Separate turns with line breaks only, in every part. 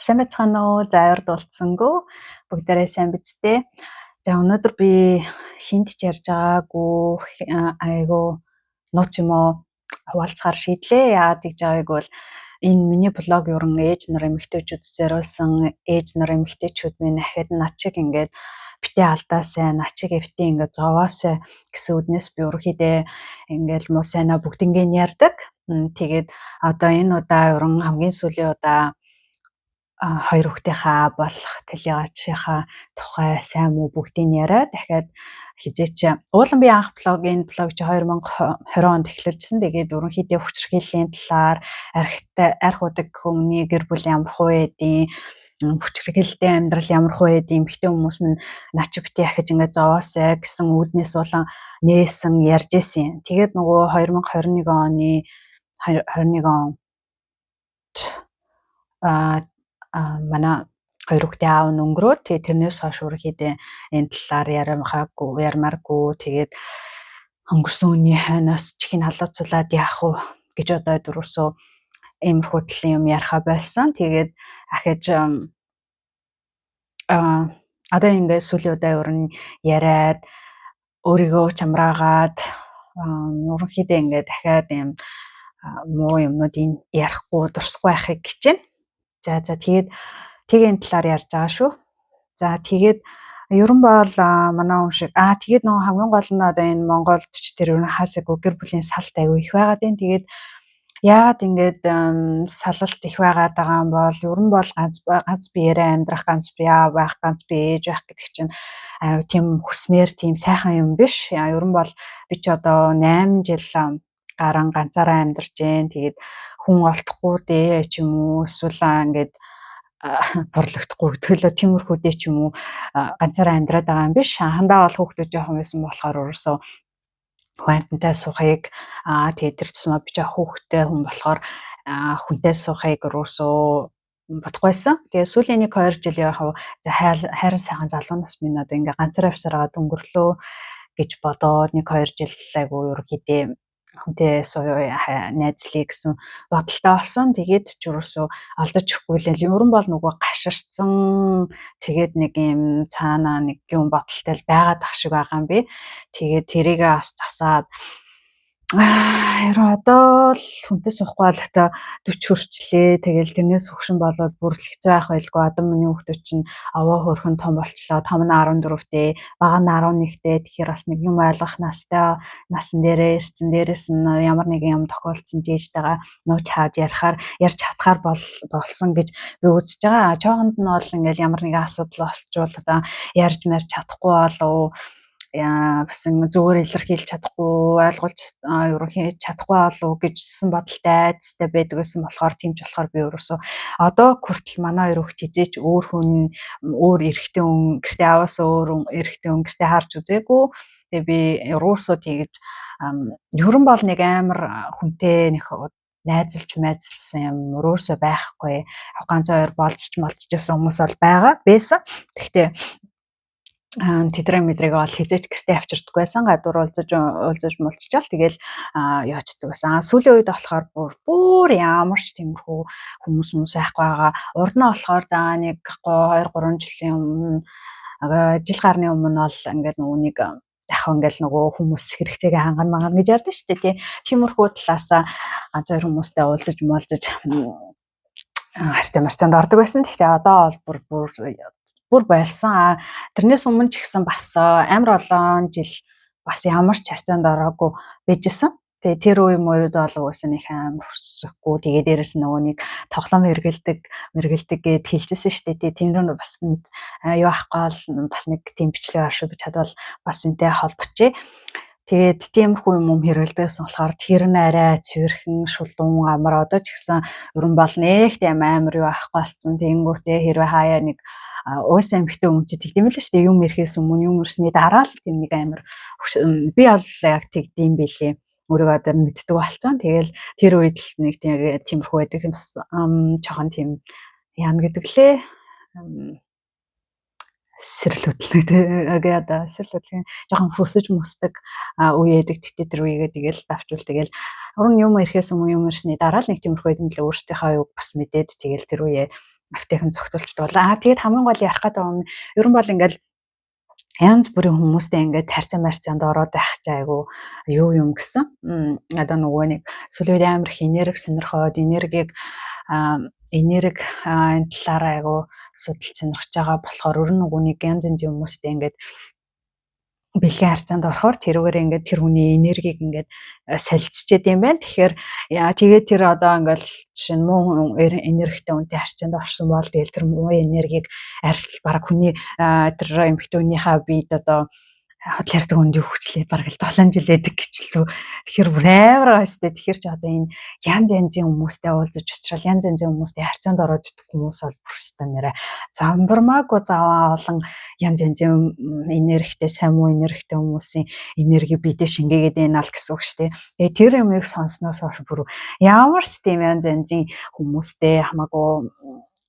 Сайн байцгаана уу? За урд болцсонгүй. Бүгдээрээ сайн биз дээ. За өнөөдөр би хинт ч ярьж байгаагүй айгу нууц юм уу хуваалцахаар шийдлээ. Яагаад гэж байгааг бол энэ миний блог ерөн ээж нар эмэгтэйчүүд зориулсан ээж нар эмэгтэйчүүд минь ахад над чиг ингээд битээ алдаасай, над чиг эвтээ ингээд зовоосай гэсэн үднээс би ерөөхдөө ингээд муу сайнаа бүгднгээ ярьдаг. Тэгээд одоо энэ удаа ерөн хамгийн сүүлийн удаа хоёр хүүхдийнхаа болох талигаачийнхаа тухай сайн муу бүгдийг яриа. Дахиад хизээч уулан би анх блог чи 2020 онд эхлүүлсэн. Тэгээд ерөнхийдөө хүчирхийллийн талаар арх удаг хүмүүний гэр бүл ямар хуу байдیں۔ Хүчирхийлэлтэй амьдрал ямар хуу байдیں। Эмэгтэй хүмүүс минь наач битээ ахиж ингээд зовоосай гэсэн үүднээс болон нээсэн ярьж исэн. Тэгээд нөгөө 2021 оны 21 он манай хоёр хүүхдээ аав нь өнгөрөөд тэгээ тэрнээс хойш ерөнхийдөө энэ талаар ярмааргүй тэгээд өнгөрсөн үеийн хойноос чихийг халууцуулаад яах вэ гэж одоо дөрөвсөө иймэрхүү талын юм яриха байсан. Тэгээд ахиж одоо ингээд сүүлийн удаа өрн яриад өөрийгөө чамраагаад ерөнхийдөө ингээд дахиад юм муу юмнуудыг ярихгүй дурсахгүй байхыг хичээнэ. За тэгээд энэ талаар ярьж байгаа шүү. За тэгээд ерөн бол манай хүн шиг тэгээд нөгөө хамгийн гол нь одоо энэ Монголд ч тэр ерөн хаасаагүй гэр бүлийн салт аягүй их байгаад байна. Тэгээд яагаад ингээд салалт их байгаад байгаа юм бол ерөн бол ганц биеэрээ амьдрах, ганц бие байх, ганц бие ээж байх гэдэг чинь тийм хүсмээр тийм сайхан юм биш. Ерөн бол би ч одоо 8 жил гарan ганцаараа амьдарч जैन. Тэгээд хүн олдохгүй дээ ч юм уу эсвэл ингээд борлогдохгүй төлөө тиймэрхүү дээ ч юм уу ганцаараа амьдраад байгаа юм биш. Хандаа бол хүүхдүүд жоохон байсан болохоор өөрөөсөө хүнтэй суухыг тэгээд тэр тусмаа би жоох хүүхдтэй хүн болохоор хүнтэй суухыг өөрөөсөө бодохгүйсэн. Тэгээд сүүлийн 1-2 жил яг за хайрын сайхан залуу нас минь одоо ингээ ганцаараа явсараад өнгөрлөө гэж бодоод 1-2 жил айгу ерөөхдөө хүнтэй найзлие гэсэн бодолтой болсон. Тэгээд ч юусоо алдаж өгөхгүй л ерөн бол нөгөө гаширцсан тэгээд нэг юм цаанаа нэг юм бодолтой л байгаад ах шиг байгаа юм би. Тэгээд тэрийгээ бас засаад одоо л хүнтэй суухгүй бол одоо 40 хүрчлээ. Тэгэл тэрнээс хөгшин болоод бүр л хэцүү байх байлгүй. Одоо миний хүүхдүүд чинь овоо хөрхөн том болчлоо. Том нь 14-тэй, бага нь 11-тэй. Тэгэхээр бас нэг юм ойлгох настай насан дээрээ ирсэн. Дээрээс нь ямар нэгэн юм тохиолдсон жийжтэйгээ нууж хааж ярьж чадхаар болсон гэж би үзэж байгаа. Чоохонд нь бол ингээл ямар нэгэн асуудал олчвол одоо ярьж марж чадахгүй болов бас зүгээр илэрхийлж чадахгүй ойлгуулж ерөнхийдөө чадахгүй болов гэжсэн бодолтой айцтай байдаг гэсэн болохоор тиймч болохоор би өөрөөсөө одоо хүртэл манай хоёр хүүхд хизээч өөр хүн өөр эрэгтэй хүн гэртээ аваасаа өөр эрэгтэй хүн гэртээ харж үзээгүй. Тэгээ би ерөөсөө тэгэж ерөн бол нэг амар хүнтэй нэг найзалж майзалсан юм өөрөөсөө байхгүй. Ганц хоёр болцчихсан хүмүүс бол байсан. Гэхдээ тэдрэг мэдрэг бол хизээч гэртээ авчирдаггүй байсан. Гадуур уулзаж мулцчаал тэгэл яачдаг байсан. Сүүлийн үед болохоор бүр ямар ч тиймэрхүү хүмүүс айхгүй байгаа. Урд нь болохоор за нэг 2-3 жилийн өмнө жил гарны өмнө бол ингээд нэг яг ингээл нөгөө хүмүүс хэрэгцээгээ хангана гэж ярьдэн шүү дээ. Тиймэрхүү талаас ганц хоёр хүмүүстэй уулзаж муулзаж харьцаанд ордог байсан. Гэхдээ одоо бол бүр байлсан. Тэрнээс өмнө ч ихсэн бас амар олон жил бас ямар ч харьцаанд ороогүй байжсэн. Тэгээ тэр үе мөрөд болов гэсэн их амар хүсэхгүй. Тэгээ дээрэс нөгөө нэг тоглоом мэргэлдэг гэд хэлжсэн шүү дээ. Тиймэр бас юу ахгүй бол бас нэг тийм бичлэг авшиг гэж чадвал бас энтэй холбочээ. Тэгээд тиймэрхүү юм хэрэгэлдэгсэн болохоор тэр нь арай цэвэрхэн шулуун амар одоо ч ихсэн ерөн бол нэг тийм амар юу ахгүй болсон. Тэнгүүтээ хэрвээ хаяа нэг уйсан эмхтэй өмчөд тийм л шүү дээ. Юм ирэхээс өмнө юм ирсний дараа л тийм нэг амар би бол яг тэгдэм байлээ. Өөрийгөө одоо мэддэг болцсон. Тэгэл тэр үед л нэг тиймэрхүү байдаг юм бас жоохон тийм яам гэдэг лээ. Сэрлүтлэг жоохон хөсөж мусдаг үе яадаг. Тэгтээ тэр үегээ тэгэл давчвал тэгэл уран юм ирэхээс өмнө юм ирсний дараа л нэг тиймэрхүү юм л өөртөөхөө юг бас мэдээд тэгэл тэр үе автихан зохицуулцдаг болоо. Тэгээд хамгийн гол ярих гэдэг юм ер нь бол ингээл янз бүрийн хүмүүстэй ингээд тарьцаанд ороод байх ч айгу юу юм гэсэн. Одоо нөгөө нэг сүүлийн үед амар их энерги сонирхоод энергийг энэ талаараа айгу судалж сонирхож байгаа болохоор ер нь нөгөө нэг янз янзын хүмүүстэй ингээд бэлгийн харьцаанд орохоор тэрүүгээр ингээд тэр хүний энергийг ингээд солилцчихэд юм байна. Тэгэхээр тэгээд тэр одоо ингээл жишээ нь муу энергитэй үнтэй харьцаанд орсон бол тэгэл тэр муу энергийг арилтал бараг хүний тэр эмэгтэй хүнийхээ биед одоо хотлоордаг үнд юу хүчлээ бараг л 7 жил эдэг гэчлээ. Тэгэхээр бүр амар гайстай. Тэгэхээр ч одоо энэ янз янзын хүмүүстэй уулзаж уучрал янз янзын хүмүүстэй харьцаанд ороод идэх хүмүүс бол бүр өстой нэрэ замбармаагүй заваа олон янз янзын энергитэй сайн муу энергитэй хүмүүсийн энерги бидээ шингээгээд байна л гэсэн үг шүү дээ. Тэгээ тэр юмыг сонсноос хойш бүр ямар ч тийм янз янзын хүмүүстэй хамаагүй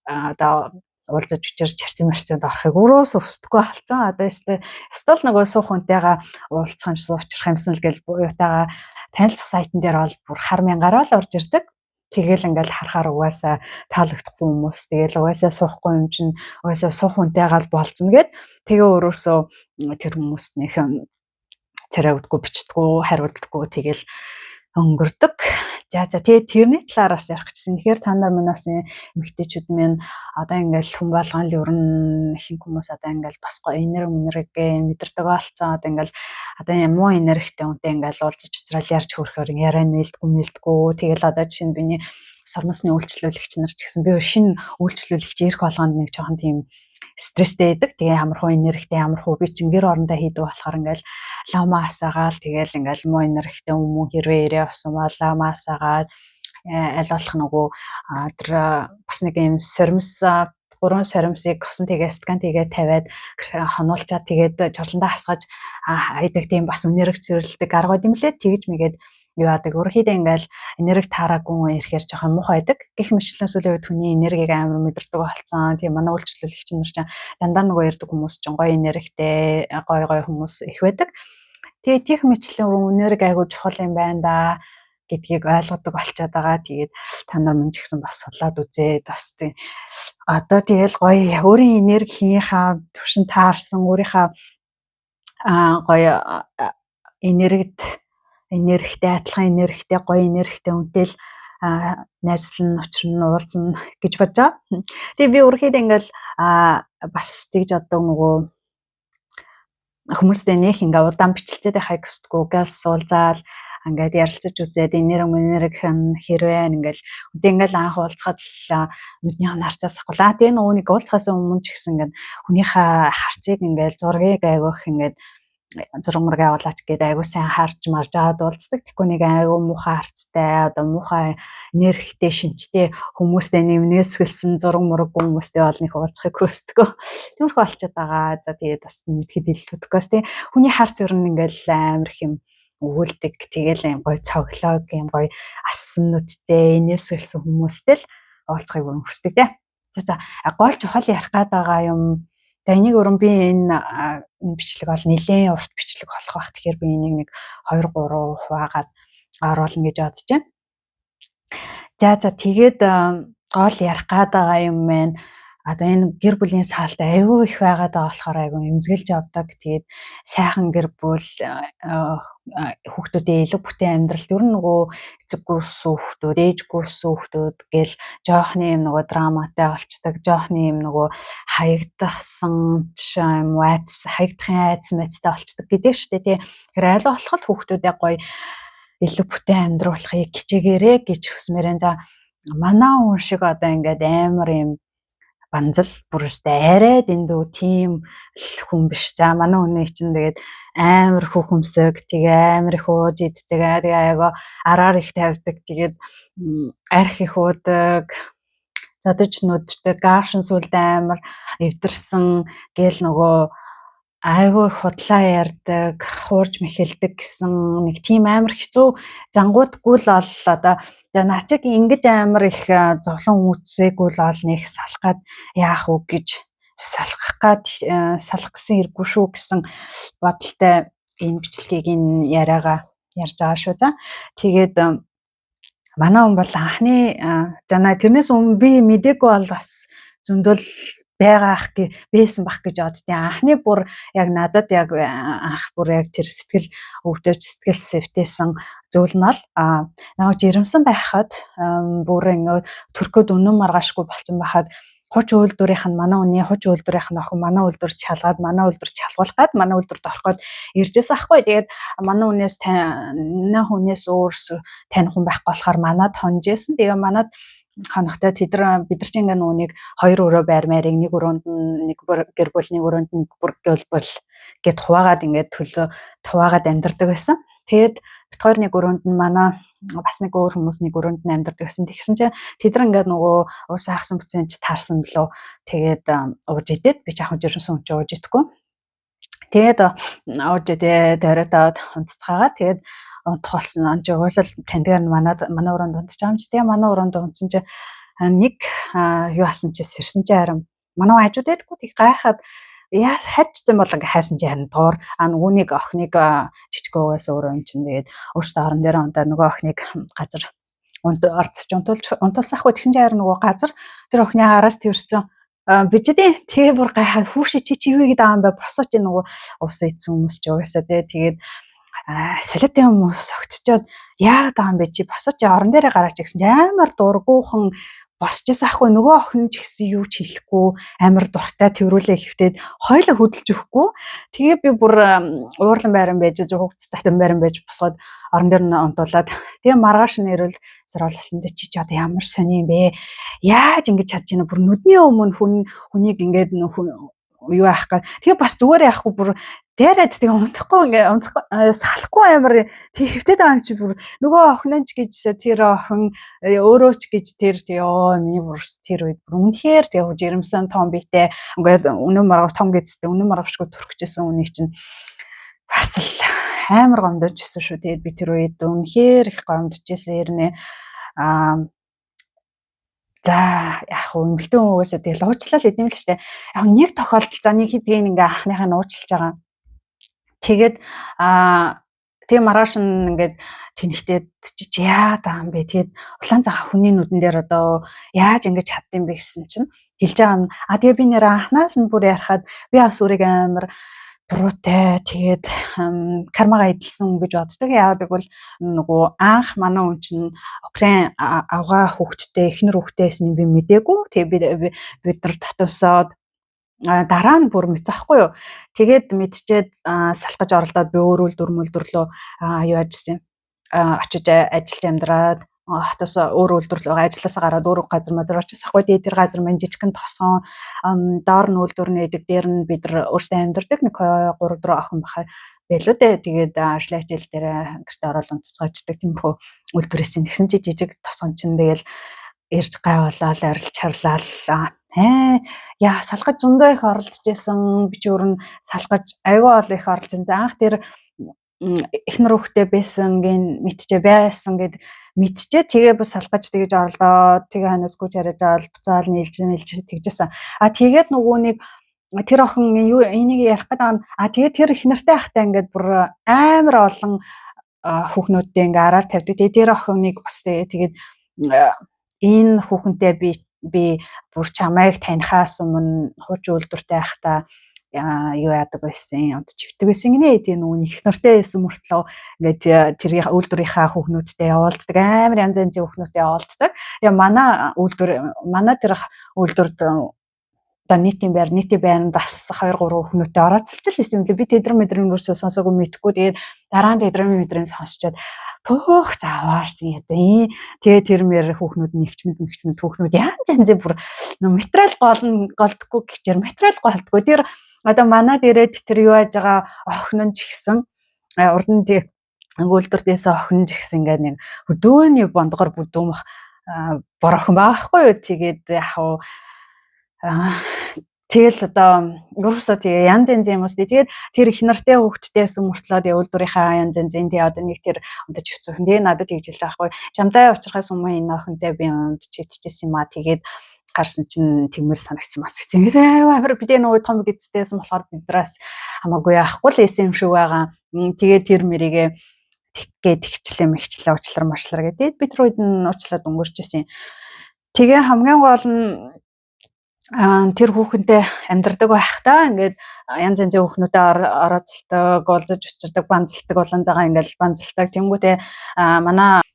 одоо уулзаж учирч харьцаанд орохыг өрөөс өвсдөггүй болсон. Одоо эсвэл нөгөө суух хүнтэйгээ уулзах юм суучрах юмсан л гэж буюутайгаа танилцах сайтн дээр бол бүр хар мянгаар л орж ирдэг. Тэгэл ингээл харахаар угаасаа таалагдахгүй хүмүүс. Тэгэл угаасаа суухгүй юм чинь угаасаа суух хүнтэйгээ л болцно гэд тэгээ өрөөсөө тэр хүмүүст нэх царайгдгүй бичдэггүй хариулдаггүй тэгэл өнгөрдөг. За тэгээд тэрний талаараас ярих гэсэн. Тэгэхээр та нар минь бас эмэгтэйчүүд минь одоо ингээл хүн болгон л ер нь ихэнх хүмүүс одоо ингээл бас гоё энерги мэдэрдэг болсон. Одоо ингээл одоо муу энергитэй үнтэй ингээл уулзаж уцраал ярьж хөрөхөөр яриа нээлдэггүй. Тэгэл одоо жишээ нь биний сормосны үйлчлүүлэгч нар ч гэсэн би шинэ үйлчлүүлэгч ирэх болгонд нэг жоохон тийм стресстэй байдаг. Тэгээ ямархуу энергитэй ямархуу би чинь гэр орондоо хийдэг болохоор ингээл лама асаагаал тэгэл ингээл муу энергитэй хүмүүс хэрвээ ирээ авсан бол лама асаагаад аль болох нөгөө тэр бас нэг юм сормос 3 сормосыг госон тэгээ скан тэгээ тавиад хонуулчаад тэгээд жорлондоо хасгаж хайдаг тийм бас энерги цэвэрлдэг арга юм лээ. Тэгж мэгээд юу яадаг өөрхийдөө ингээл энерги таараагүй ирэхээр жоохон муухай байдаг. Гэх мэтлэн сүүлийн үед хүний энергийг амар мэдэрдэг болсон. Тийм манай үйлчлүүлэгч нар чинь дандаа нөгөө ярддаг хүмүүс чинь гоё энергитэй гоё хүмүүс их байдаг. Тэгээд тийх мэтлэн энерги айгуу чухал юм байна да гэдгийг ойлгодог болчиход байгаа. Тэгээд та нар минь ч гэсэн бас судлаад үзээд бас тийм одоо тэгэл гоё өөрийн энергийнхаа түвшин таарсан өөрийнхөө гоё энергитэй адилхан энергитэй гоё энергитэй үнэтэй л найзлан учран уулзна гэж бодож байгаа. Тэгээ би өөрөөхийдөө ингээл бас тэгж одоо нөгөө хүмүүстэй нэх ингээ удаан бичлцээд байхыг хүсдэггүй. Гээс уулзаал ингээд ярилцаж үзээд энерги хэрвээ ингээл үгүй ингээл анх уулзахад л нүднийх нь харцаас ахгуулаа. Тэгээ нөгөө нэг уулзахаас өмнө ч гэсэн ингээд хүнийхээ харцыг ингээл зургийг айгүйх ингээд зураг мураг явуулаач гээд айгүй сайн харж марж аваад уулздаг. Тэгэхгүй нэг айгүй муухай харцтай одоо муухай энергитэй шинжтэй хүмүүстэй нэмнээсгэлсэн зураг мураг хүмүүстэй бол нэг уулзахыг хүсдэггүй. Тиймэрхүү болчиход байгаа. За тэгээд бас мэдхэд илтгэдэггүйс тий. Хүний харц ер нь ингээл амар их юм өгүүлдэг. Тэгээл юм гоё цоглог юм гоё ассан нүдтэй нээсгэлсэн хүмүүстэй л уулзахыг хүсдэг тий. За гол чухал ярих гээд байгаа юм. За энийг өрн би энэ бичлэг бол нэлээд урт бичлэг болох байх. Тэгэхээр би энийг нэг 2-3 хуваагаад оруулна гэж бодож байна. За тэгээд гол ярих гээд байгаа юм байна. Одоо энэ гэр бүлийн саалт аюу их байгаад байгаа болохоор аюу эмзэглэж явдаг. Тэгээд сайхан гэр бүл хүүхдүүдийн илүү бүтээн амьдралд ер нь нөгөө эцэггүйсэн хүүхдүүд, ээжгүйсэн хүүхдүүд гэл жоохны юм нөгөө драматай болцдог, жоохны юм нөгөө хаягдахсан юм хаягдахын айдас мэцтэй болцдог гэдэг шүү дээ тий. Тэгэхээр аль болох хүүхдүүдээ гоё илүү бүтээн амьдруулахыг хичээгээрэй гэж хүсмээрэн. За манай хүн шиг одоо ингээд амар юм банзал бүрээстэй арай дэндүү тийм хүн биш. За манай хүний чинь тэгээд амар хүүхэмсэг тэгээ амар их ууж иддэг. Тэгээ айгаа араар их тавьдаг. Тэгээд арх их уудаг. Задаж нүддэг. Gaашин сүлд амар эвдэрсэн гэл нөгөө айгүй их худлаа ярьдаг, хуурж мэхэлдэг гэсэн нэг тийм амар хэцүү зангуудгүй л бол одоо за начиг ингэж амар их зовлон үүсээгүй л ол нэг салхаад яах вэ гэж салах гэсэн хэрэггүй шүү гэсэн бодолтой энэ бичлэгийг энэ яриагаа ярьж байгаа шүү. За тэгээд манай хүн бол анхны за тэрнээс өмнө би мдэггүй бол бас зөндөл байсан бах гэж боддیں۔ Анхны бүр яг надад яг анх бүр яг тэр сэтгэл өвдөж сэтгэл сэвтээсэн зүйл нь л намайг жирэмсэн байхад бүр ингэ төрхөд үнэн маргаашгүй болсон байхад хуч үйлдвэрийнх нь манай үний хуч үйлдвэрийнх нь охин манай үйлдвэр чалгаад манай үйлдвэр чалгуулах гад манай үйлдвэрт орох гээд иржээс ахгүй. Тэгээд манай хүнээс танай хүнээс өөр таних хүн байхгүй болохоор манад хонж исэн. Тэгээ манад хоногтой бид нар ч ингээ нүунийг 2 өрөө байрмаарыг нэг өрөөнд нэг гэр бүл нэг өрөөнд нэг гэр бүл гэд хуваагаад ингээ төлөө хуваагаад амьдардаг байсан. Тэгээд бид хоёр нэг өрөөнд нь манай бас нэг өөр хүмүүс нэг өрөөнд нь амьдардаг гэсэн. Тэгсэн чинь тэд нар ингээд нөгөө уусаа хагсан бүцэнч таарсан билүү. Тэгээд ууж идээд би чаахан жирэмсэн хүн чинь ууж идэхгүй. Тэгээд ууж идээд оройдоод унтцгаагаа тэгээд унтхолсон. Анч угаасаа тандгаар манай өрөөнд унтж байгаа юм чи. Тэгээ манай өрөөнд унтсан чи нэг юу асан чи сэрсэн чи харин манай хажууд байдаггүй. Тэг гайхаад яа хайчсан бол ингээ хайсан чи харин дуур нөгөөнийг охиныг жижиг уугаас өөрөө юм чинь тэгээд өөртөө орон дээр унтаа нөгөө охиныг газар орцч унтуулсахгүй тэгсэн чи харин нөгөө газар тэр охины араас тэрсэн бичдээ тэгээ бүр гайхаад хүүши чи юу гэдэг аам бай босооч нөгөө ус ийдсэн хүмүүс ч угаасаа тэгээд солиотой хүмүүс огтчоод яагаад аам бэ чи босооч орон дээрээ гараач гэсэн чи амар дургуухан босчээс ахгүй нөгөө охин ч гэсэн юу ч хэлэхгүй амар дуртай тэрүүлээ хөвтөөд хойлоо хөдөлж өгөхгүй. Тэгээ би бүр уурлан байран байж хөвгц татан байран байж босоод орон дээр нь унтуулад тэгээ маргааш нэрвэл саруулсан дээ чи одоо ямар сони юм бэ? Яаж ингэж чадж ийна бүр нүдний өмнө хүнийг ингээд юу аах га. Тэгээ бас зүгээр яахгүй бүр дээрээд тэгээ унтахгүй ингээ салахгүй амар тэг хөвтөд байгаа юм чи бүр нөгөө охинч гэж тэр охин өөрөө ч гэж тэр миний бүр тэр үед бүр үнэхээр тэгээ жирэмсэн том битэй ингээ өнөө маргав том гэжтэй өнөө маргавшгүй төрчихсэн үнийг чинь бас л амар гомдож ирсэн шүү. Тэгээд би тэр үед үнэхээр их гомдож ирсэн хэрнээ за яг хөө эмэгтэй хүмүүсээ тэгэл уучлал эдэм л штэ. Яг нэг тохиолдол за нэг хэдийн ингээ анхныхаа нь уучлж байгаа. Тэгээд тэгээ маргааш нь ингээд тэнхтээд чи яа даам бэ? Тэгээд улаан цагаан хүний нүдэн дээр одоо яаж ингэж чаддсан бэ гэсэн чинь хэлж байгаа нь тэгээ би нэр анхнаас нь бүр ярахад би бас өөрийг амар буруутай тэгээд кармага эдэлсэн гэж боддог. Яагаад гэвэл нөгөө анх манай хүн чинь Украин авгаа хүүхдтэй эхнэр хүүхдтэйсэн би мдээгүй. Тэгээ бид нар татвсаад дараа нь бүр мэдчихгүй юу. Тэгээд мэдчихэд салхаж оролдоод би өөр үйлдвэрлөө юу ажилласан юм. Очиж ажиллаж амьдраад хатаас өөр үйлдвэрлэл ажилласаа гараад өөр газар мазар очиж ахгүй тэр газар маань жижигхэн тосгон доор нь үйлдвэр нээдэг дээр нь бид нар өөрсдөө амьдардаг нэг 3 4 охин бахаа байлуу дээ. Тэгээд ажлын хичээл дээр гэртээ ороод унтцгааждаг тиймэрхүү үйлдвэрээс тэгсэн чи жижиг тосгон чинь тэгэл ирж гайвуулаад арилж чарлал яа салгаж зөндөө их оролцож байсан би ч өөр нь салгаж аюу ол их оролцсон. Анх тэр эхнэр хүүхдээ байсан гин мэдчээ байсан гэд мэдчээ тэгээ бас салгаж тэгж оролдоод тэгээ ханасгүй чараж аваад буцаал нийлж тэгжсэн. Тэгээд нөгөө нэг тэр охин юу энийг ярих гэдэг нь тэгээд тэр их нартай ахтай ингээд бүр амар олон хүүхнүүдтэй ингээ араар тавьдаг. Тэгээд тэр охиныг бас тэгээд энэ хүүхэнтэй би бүр чамайг танихаас өмнө хуч үйлдвэртэй ахта юу яадаг байсан унт чивдэг байсан гинэ. Тэгээ нөгөө их нартай байсан мөртлөө ингээд тэр үйлдвэрийнхаа хүүхнүүдтэй явуулдаг амар янз янзын хүүхнүүдтэй явуулдаг. Тэгээ манай тэр үйлдвэрд одоо нийтийн байранд бас 2 3 хүүхнүүдтэй орооцолж байсан юм лээ. Би тэдрэн мэдрэн юусоо сонсоогүй мэдхгүй. Тэгээд дараа нь тэдрэн мэдрэн сонсчоод пөх заваарсан ядаа. Тэгээ тэр мэр хүүхнүүд нэгчмэд хүүхнүүд янз янзын бүр материал голдохгүй гэчээр материал голдохгүй. Тэр одоо манад ирээд тэр юу яаж байгаа охин нь ч ихсэн урд нь тэг үйлдвэртээс охин ч ихсэн ингээд нэг өдөөний бондгоор бүдүүмх бор охин байхгүй юу. Тэгээд яг тэгэл одоо ерөөсөө тэгээ янз янзын юмс тэгээд тэр их нартай хүүхдтэйсэн мөртлөө тэгээ үйлдвэрийнхаа янз янзын тэгээ одоо нэг тэр унтаж өцсөн. Тэгээ надад тэгж хэлж байгаа байхгүй. Чамтай уучрахаас өмнө энэ охинтой би унтж идчихсэн юм аа. Тэгээд гарсан чинь тэгмэр санагдсан мас гэсэн. Амар бид нөгөө том гэдстэйсэн болохоор бидраас хамаагүй яахгүй л эсэн юм шиг байгаа. Тэгээд тэр мэрийгээ тэгчлээ мэгчлээ уучлаар марчлаар гэдэг. Би тэр үед нь уучлаад өнгөрч ирсэн. Тэгээ хамгийн гол нь Тэр хүүхэнтэй амьдрдаг байхдаа ингээд янз янзын хүүхнүүдэд орооцолдог, уулзаж учирдаг, банзалдаг, улаан цагаан ингээл банзалдаг. Тэнгүүтээ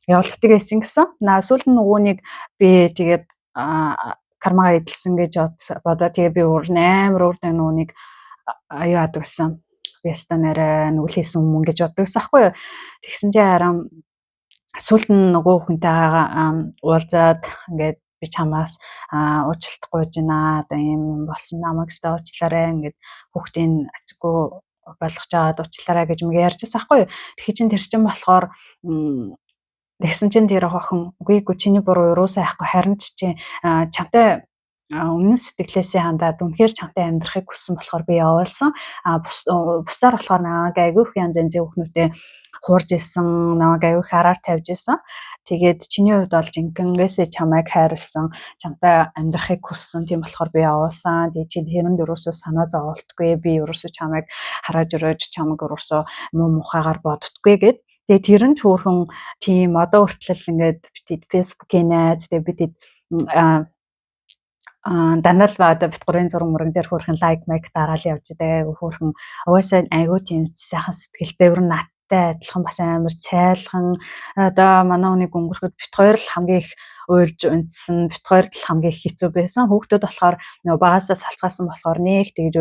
явуулдаг байсан гэсэн. Сүүлд нь нөгөөнийг би тэгээд кармага эдэлсэн гэж бодоод тэгээ би амар өөртөө нөгөөнийг аюу яадаг гэсэн. Би яста нэрээ нүгэл хийсэн юм гэж боддог гэсэн аахгүй юу. Тэгсэн чинь харин сүүлд нь нөгөө хүнтэйгээ уулзаад ингээд би чамаас уучлалтгүй байна. Одоо ийм болсон намайг өстө уучлаарай ингээд хүүхдийн ачаагүй болгож аваад уучлаарай гэж мэг ярьжсэн аахгүй юу. Тэгэхээр чин тэр чин болохоор тэгсэн чинь тэр охин үгүй чиний буруу юусаа яахгүй харин чи чамтай өмнө сэтгэлээсээ хандаад үнэхээр чамтай амьдрахыг хүссэн болохоор би явуулсан. Бусдаар болохоор намайг айгүй их янз янзын хүүхнүүтэй хуурж исэн, намайг айгүй их араар тавьж исэн. Тэгээд чиний хувьд бол жинхэнээсээ чамайг хайрлсан, чамтай амьдрахыг хүссэн. Тийм болохоор би явуулсан. Тэгээд чи тэрэнд юусоо санаа зовоолтгүй. Би юусоо чамайг хараад өрөөж чамайг юусоо муу мухагаар боддггүй гэд. Тэгээд тэр нь ч хөөрхөн тийм одоо хүртэл ингээд бид фэйсбүүкийн найз тэгээд бид дандаа л одоо битгурын зураг мөрөн дээр хөөрхөн лайк майк дараал явж байгаа хөөрхөн угаасаа айгүй тийм сайхан сэтгэлтэй өөр надтай адилхан бас амар цайлхан одоо манай хүнийг өнгөрөхөд бит хоёр л хамгийн их уйлж унтсан бит хоёр л хамгийн их хэцүү байсан хүүхдүүд болохоор нөгөө багасаа салцгаасан болохоор нэг тэгж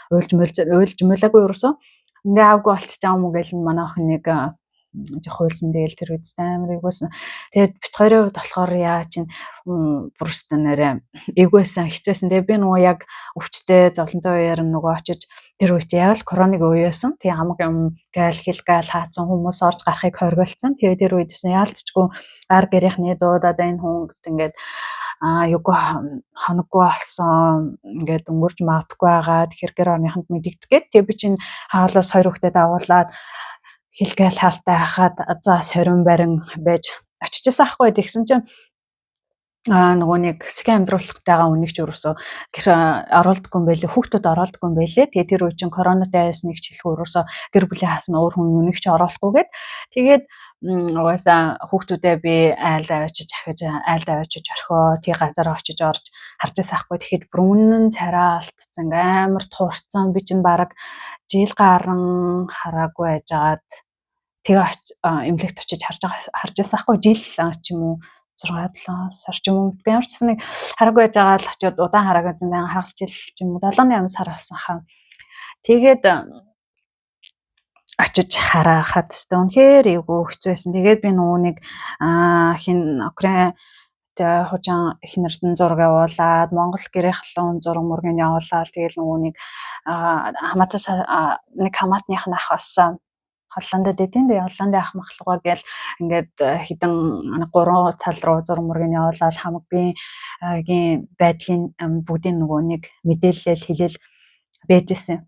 уйлж мөлаагүй ерөөсөө ингээ авгүй болчих жаа юм уу гэж манай охин нэг жоох хуйлсан тэгэл тэр үед амар эвгүйсэн. Тэгээд бит хоёрын хувьд болохоор яа чин бүрстэн нэрэ эвгүйсэн хэцүүсэн. Тэгээд би нөгөө яг өвчтэй зовлонтой үеэр нөгөө очиж тэр үед яг л короныг үеэсэн. Тэгээ хамаг юм гайл хил гайл хаацсан хүмүүс орж гарахыг хоригдолцсон. Тэгээд тэр үедсэн яалтчгүй ар гэрийнхний дуудаад энэ хүн ингээд юугүй хоноггүй болсон ингээд өнгөрч магадгүй байгаа. Тэгэхээр гэр орныханд мэдэгдэх гээд тэгээ би чинь хаалаас хоёр хүүхдэд агуулад хэлгээл хаалтай хахад за сорин барин байж очижсэн аахгүй тэгсэн чинь нөгөө нэг хэсгийн амьдруулалтайгаа үнийг ч ерөөсөө гэр оруулдаггүй юм байлээ хүүхдүүд оруулдаггүй юм байлээ тэгээ тэр үе чинь коронавитой байсныг ч хэлэхгүй ерөөсөө гэр бүлийн хаасна өөр хүн үнийг ч оруулахгүйгээд тэгээд угаасаа хүүхдүүдээ би айлд авчиж ахиж айлд авчиж орхио тий газар очиж орж харж байсан аахгүй тэгэхэд бүрэн царай алдсан амар туурцсан би чинь баг жил гарan хараагүй байжгаад тэгээ эмнэлэгт очиж харж байсан аахгүй жил ч юм уу 6-7 сар ч юм уу би ямар ч нэг хараагүй байж байгаа л очиод удаан хараагүй зэн хагас жил ч юм уу 7-8 сар болсон хаа. Тэгээд очиж харахад өстө үнэхээр эвгүй хэцүү байсан. Тэгээд би нөгөө нэг хин Украин хожин эхнэрдэн зураг явуулаад Монгол гэрээ халуун зураг мөргийг явуулаад тэгээд нөгөө нэг хамаатаас нэг хамаатных ах болсон Холландд эдийн дээ Холландын ах махлугаа гээл ингээд хідэн 3 тал руу зураг мөргийг явуулаад хамаг биеийн байдлын бүгдийн нөгөө нэг мэдээлэл хэлэл байжсэн.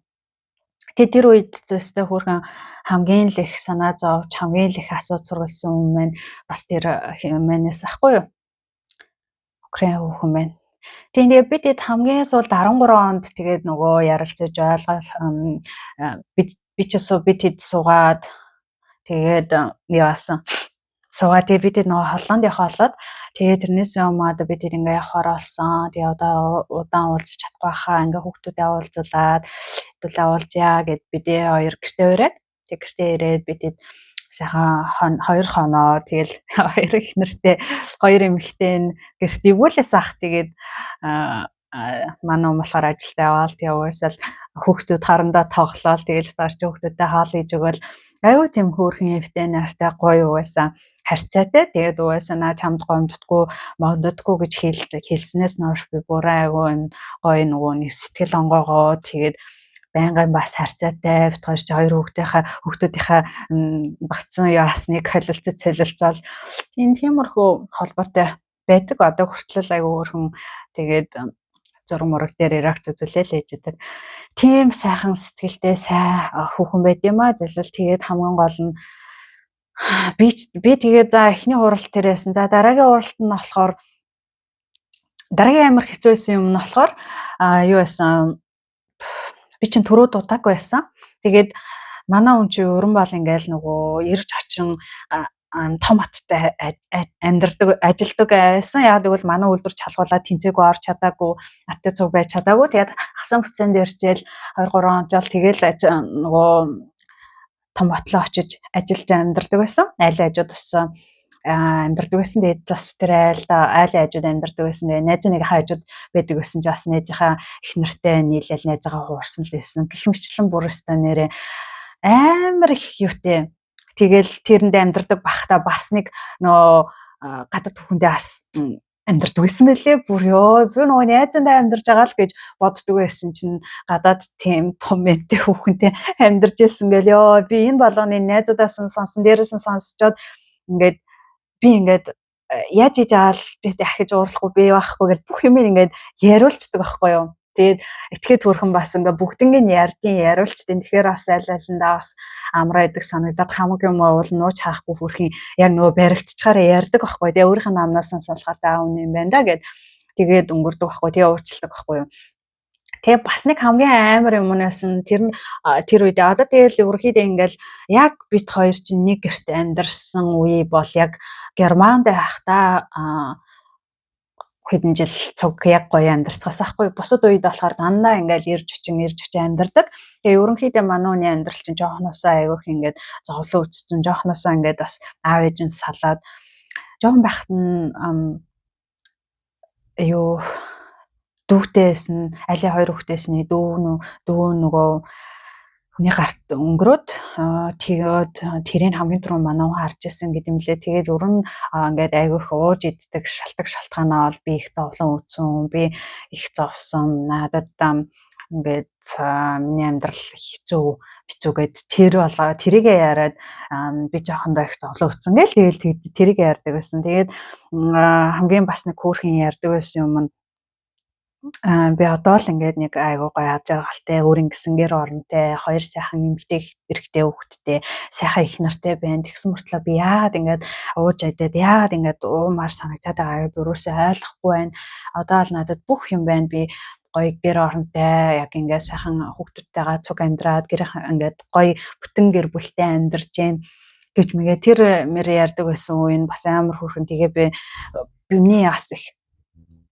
Тэгээд тэр үед зөвстэй хүүхэн хамгийн л их санаа зовж хамгийн л их асууж сургалсан юм маань бас тэр хэмээнээс ахгүй юу? Украин хүүхэн байна. Тэгээд бид хамгийн сүүлд 13 онд тэгээд нөгөө ярилцаж ойлгол бид хэд суугаад тэгээд яасан суугаад тэгээд бид нөгөө Холланд явах болоод тэгээд тэрнээсээ өмнө одоо бид ингээ явахаар болсон. Тэгээд одоо удаан уулзах чадахгүй хаа ингээ хүүхдүүдээ уулзуулаад хэдүүлээ уулзъя гэд бид хоёр гэртээ ирээд тэгээд гэртээ ирээд бид сайхан 2 хоноо тэгэл хоёр их нэртэй хоёр эмэгтэй гэрт ивүүлээс ах тэгээд манай болохоор ажилдаа яваал тэгээ угаасаа л хүүхдүүд харандаа тоглоал тэгэл дарч хүүхдүүдтэй хаал хийж өгөөл аюу тийм хөөрхөн эвтэй найртай гоё угаасаа харьцаатай тэгээд угаасаа чамд гомддггүй модддггүй гэж хэлснээс ноош би буруу аюу энэ гоё нөгөө нэг сэтгэл онгоогоо тэгээд байнгын бас харьцаатай бит хоёр хүүхдүүдийнхээ багцсан яасныг солилцоол энэ тиймэрхүү холбоотой байдаг одоо хүртэл аюу хөөрхөн тэгээд зураг мураг дээр реакц үзүүлэл ээж гэдэг. Тийм сайхан сэтгэлтэй хүүхэн байд юм аа. Зөвлөл тэгээд хамгийн гол нь би тэгээд за эхний хуралт тэрээсэн. За дараагийн хуралт нь болохоор дараагийн амар хэцүү байсан юм нь болохоор юу байсан би чинь түрүү дутаагүй байсан. Тэгээд манай хүн чи өрн бол ингээл нөгөө ирж очин том хоттой амьдардаг ажилдаг байсан. Яг тэгвэл манай үйлдвэр чалгуулаад тэнцээгүй орч чадаагүй, аттай цуг байж чадаагүй. Тэгээд хасан буцаанд иржээл 2 3 жил тэгэл нөгөө том хотлоо очиж ажиллаж амьдардаг байсан. Айлын хажууд бас амьдардаг байсан. Тэгээд бас тэр айлын хажууд амьдардаг байсан. Тэгээд найз нэгийнхээ хажууд байдаг байсан ч бас найзынхаа их нартай нийлээл найзаагаа хуурсан л байсан. Гэх мэтлэн бүр өстой нэрээ амар их юутэй. Тэгэл тэрэнд амьдардаг бахта бас нэг нөө гадаад хүндээ бас амьдардаг байсан байлээ. Бүр ёо би нөгөө найзандаа амьдарч байгаа л гэж боддөг байсан чинь гадаад тийм том эмтэй хүүхэнтэй амьдарч байсан гэл ёо би энэ болгоны найзуудаас нь сонсон дээрээс нь сонсчоод ингээд би ингээд яаж хийж аавал би дахиж уурлахгүй би байхгүй гэл бүх юм ингээд яриулцдаг байхгүй юу. Тэгээд этгээд төрхөн бас ингээ бүгднийг яриулчдیں۔ Тэгэхээр бас аль алиндаа бас амраа идэг санагдаад хамаг юм уул нууж хаахгүй хөрхийн яг нөгөө баригдчихаараа ярьдаг байхгүй. Тэгээ өөрийнх нь амнаас нь сонсохоор даа үн юм байна да гэд тэгээд өнгөрдөг байхгүй. Тэгээ уурчилдаг байхгүй юу. Тэгээ бас нэг хамгийн амар юмнаас нь тэр үед одоо тэгэл ерөөхдөө ингээл яг бит хоёр чинь нэг гэрт амьдарсан үе бол яг Германд байхдаа хэдэн жил цуг яг гоё амьдарцгаас ахгүй. Бусад үед болохоор дандаа ингээл ирж хүчин амьдардаг. Тэгээ ерөнхийдөө манай хүний амьдрал чинь жоохносоо айгүйх ингээд зовлон үтцсэн. Жоохносоо ингээд бас аав ээжинд салаад жоохон байхад нь дүүтэйс нь алийн 2 хүүхдээс нь дүү нөгөө хүний гарт өнгөрөөд тэгээд тэрийг хамгийн түрүү манай хүн харж ирсэн гэдэг юм лээ. Тэгээд өрн ингээд айгүйх ууж иддэг шалтгаанаа бол би их зовлон үтсэн. Би их зовсон. Надад ингээд миний амьдрал хэцүү гэд тэрийгэ яриад би жоохондоо их зовлон үтсэн гэл тэгээд тэрийгэ ярьдаг байсан. Тэгээд хамгийн бас нэг хөөрхөн ярьдаг байсан юм нь би одоо л ингээд нэг айгуу гоё аз жаргалтай өөрийн гисэнгэр оронтой 2 сайхан эмэгтэй эрэгтэй хүүхэдтэй сайхан их нартай байна. Тэгсэн мөртлөө би яагаад ингээд ууж адаад яагаад ингээд уумаар санагтаад байгаа би юусоо ойлгохгүй байна. Одоо л надад бүх юм байна. Би гоё гэр оронтой яг ингээд сайхан хүүхдүүдтэйгээ цуг амьдраад гэр ингээд гоё бүтэн гэр бүлтэй амьдарч जैन гэж мэгээ тэр мэр ярьдаг байсан үе нь бас амар хөөрхөн. Тэгээ би миний бас их